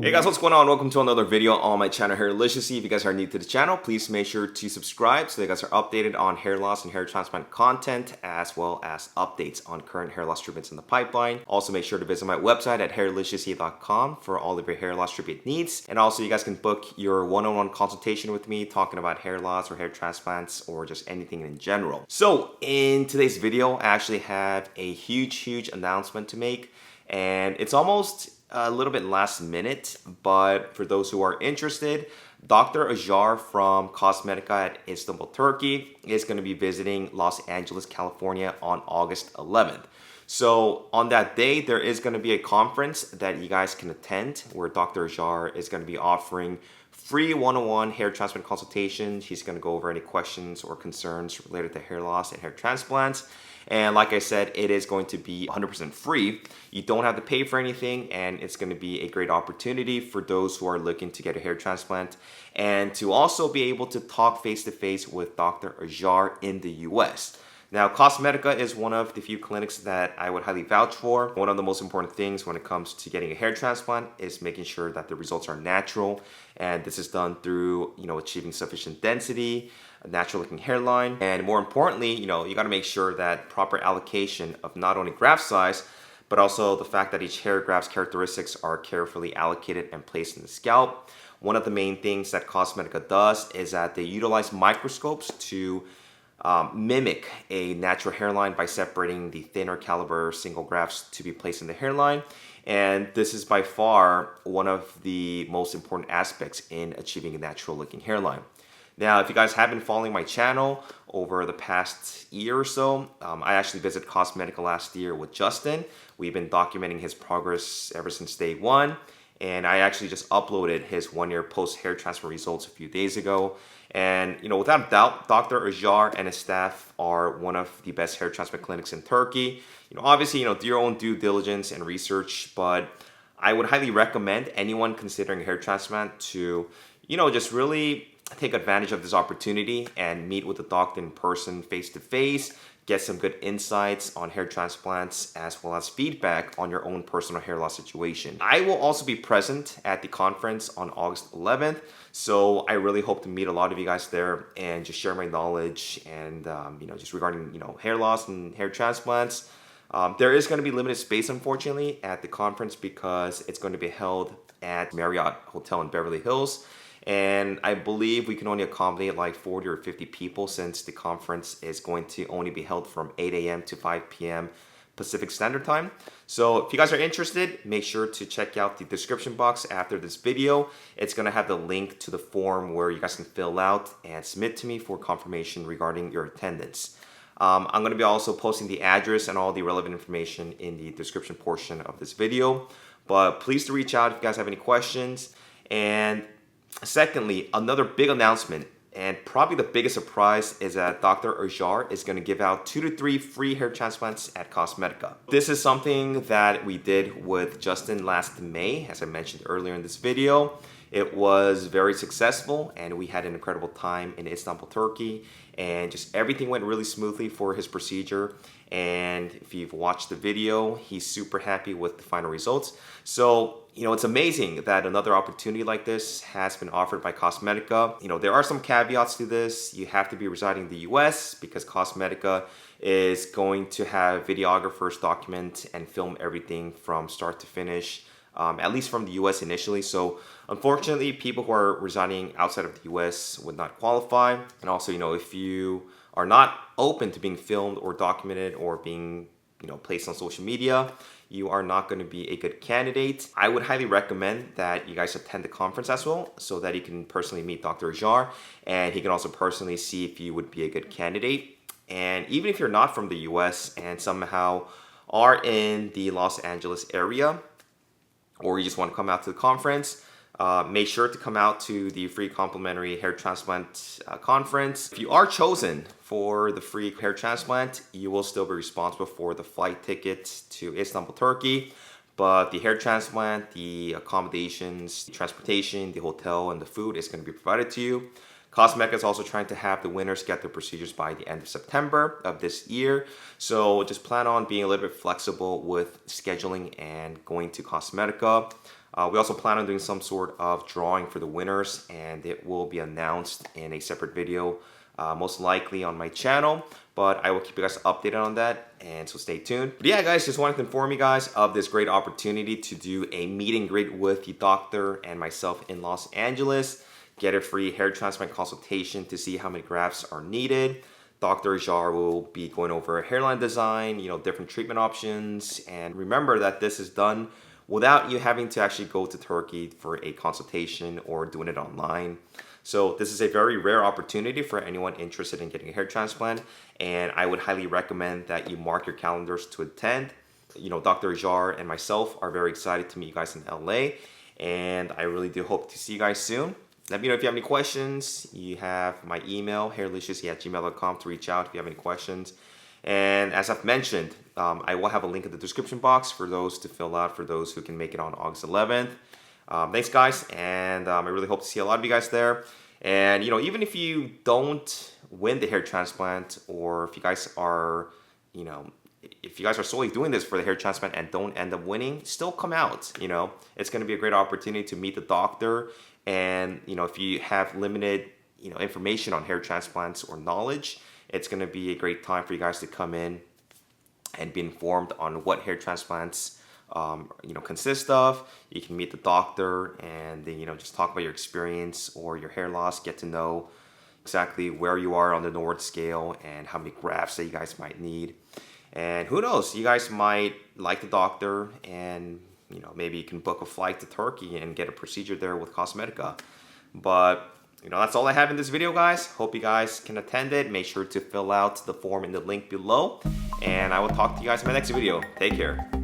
Hey guys, what's going on? Welcome to another video on my channel, HAIRLICIOUSLY. If you guys are new to the channel, please make sure to subscribe so you guys are updated on hair loss and hair transplant content, as well as updates on current hair loss treatments in the pipeline. Also, make sure to visit my website at HAIRLICIOUSLY.com for all of your hair loss treatment needs. And also, you guys can book your one-on-one consultation with me talking about hair loss or hair transplants or just anything in general. So, in today's video, I actually have a huge announcement to make, and it's almost a little bit last minute, but for those who are interested, Dr. Acar from Cosmedica at Istanbul, Turkey is going to be visiting Los Angeles, California on August 11th. So on that day, there is going to be a conference that you guys can attend where Dr. Acar is going to be offering free one-on-one hair transplant consultation. He's going to go over any questions or concerns related to hair loss and hair transplants. And like I said, it is going to be 100% free. You don't have to pay for anything, and it's going to be a great opportunity for those who are looking to get a hair transplant and to also be able to talk face-to-face with Dr. Acar in the US. Now, Cosmedica is one of the few clinics that I would highly vouch for. One of the most important things when it comes to getting a hair transplant is making sure that the results are natural, and this is done through, achieving sufficient density, a natural looking hairline, and more importantly, you got to make sure that proper allocation of not only graft size, but also the fact that each hair graft's characteristics are carefully allocated and placed in the scalp. One of the main things that Cosmedica does is that they utilize microscopes to mimic a natural hairline by separating the thinner caliber single grafts to be placed in the hairline. And this is by far one of the most important aspects in achieving a natural looking hairline. Now, if you guys have been following my channel over the past year or so, I actually visited Cosmetica last year with Justin. We've been documenting his progress ever since day one. And I actually just uploaded his 1-year post-hair transplant results a few days ago. And, without a doubt, Dr. Acar and his staff are one of the best hair transplant clinics in Turkey. Obviously, do your own due diligence and research, but I would highly recommend anyone considering a hair transplant to, just really take advantage of this opportunity and meet with the doctor in person, face-to-face, get some good insights on hair transplants as well as feedback on your own personal hair loss situation. I will also be present at the conference on August 11th, so I really hope to meet a lot of you guys there and just share my knowledge and just regarding hair loss and hair transplants. There is going to be limited space, unfortunately, at the conference because it's going to be held at Marriott Hotel in Beverly Hills. And I believe we can only accommodate like 40 or 50 people since the conference is going to only be held from 8 a.m. to 5 p.m. Pacific Standard Time. So if you guys are interested, make sure to check out the description box after this video. It's going to have the link to the form where you guys can fill out and submit to me for confirmation regarding your attendance. I'm going to be also posting the address and all the relevant information in the description portion of this video. But please do reach out if you guys have any questions. And secondly, another big announcement, and probably the biggest surprise, is that Dr. Acar is going to give out 2 to 3 free hair transplants at Cosmedica. This is something that we did with Justin last May, as I mentioned earlier in this video. It was very successful, and we had an incredible time in Istanbul, Turkey, and just everything went really smoothly for his procedure. And if you've watched the video, he's super happy with the final results. So, it's amazing that another opportunity like this has been offered by Cosmedica. There are some caveats to this. You have to be residing in the US because Cosmedica is going to have videographers document and film everything from start to finish, at least from the US initially. So unfortunately, people who are residing outside of the US would not qualify. And also, if you are not open to being filmed or documented or being placed on social media, you are not going to be a good candidate. I would highly recommend that you guys attend the conference as well so that you can personally meet Dr. Acar and he can also personally see if you would be a good candidate. And even if you're not from the US and somehow are in the Los Angeles area, or you just want to come out to the conference, make sure to come out to the free complimentary hair transplant conference. If you are chosen for the free hair transplant, you will still be responsible for the flight tickets to Istanbul, Turkey. But the hair transplant, the accommodations, the transportation, the hotel, and the food is going to be provided to you. Cosmedica is also trying to have the winners get their procedures by the end of September of this year. So just plan on being a little bit flexible with scheduling and going to Cosmedica. We also plan on doing some sort of drawing for the winners, and it will be announced in a separate video, most likely on my channel, but I will keep you guys updated on that, and so stay tuned. But yeah, guys, just wanted to inform you guys of this great opportunity to do a meet and greet with the doctor and myself in Los Angeles. Get a free hair transplant consultation to see how many grafts are needed. Dr. Acar will be going over hairline design, different treatment options, and remember that this is done without you having to actually go to Turkey for a consultation or doing it online. So this is a very rare opportunity for anyone interested in getting a hair transplant, and I would highly recommend that you mark your calendars to attend. Dr. Acar and myself are very excited to meet you guys in LA, and I really do hope to see you guys soon. Let me know if you have any questions. You have my email, hairliciously@gmail.com, to reach out if you have any questions. And as I've mentioned, I will have a link in the description box for those to fill out for those who can make it on August 11th. Thanks, guys, and I really hope to see a lot of you guys there. And even if you don't win the hair transplant, or if you guys are, solely doing this for the hair transplant and don't end up winning, still come out. It's going to be a great opportunity to meet the doctor. And if you have limited information on hair transplants or knowledge, it's going to be a great time for you guys to come in and be informed on what hair transplants consist of. You can meet the doctor and then just talk about your experience or your hair loss, get to know exactly where you are on the North scale and how many grafts that you guys might need. And who knows, you guys might like the doctor, and maybe you can book a flight to Turkey and get a procedure there with Cosmetica. But that's all I have in this video, guys. Hope you guys can attend it. Make sure to fill out the form in the link below, and I will talk to you guys in my next video. Take care.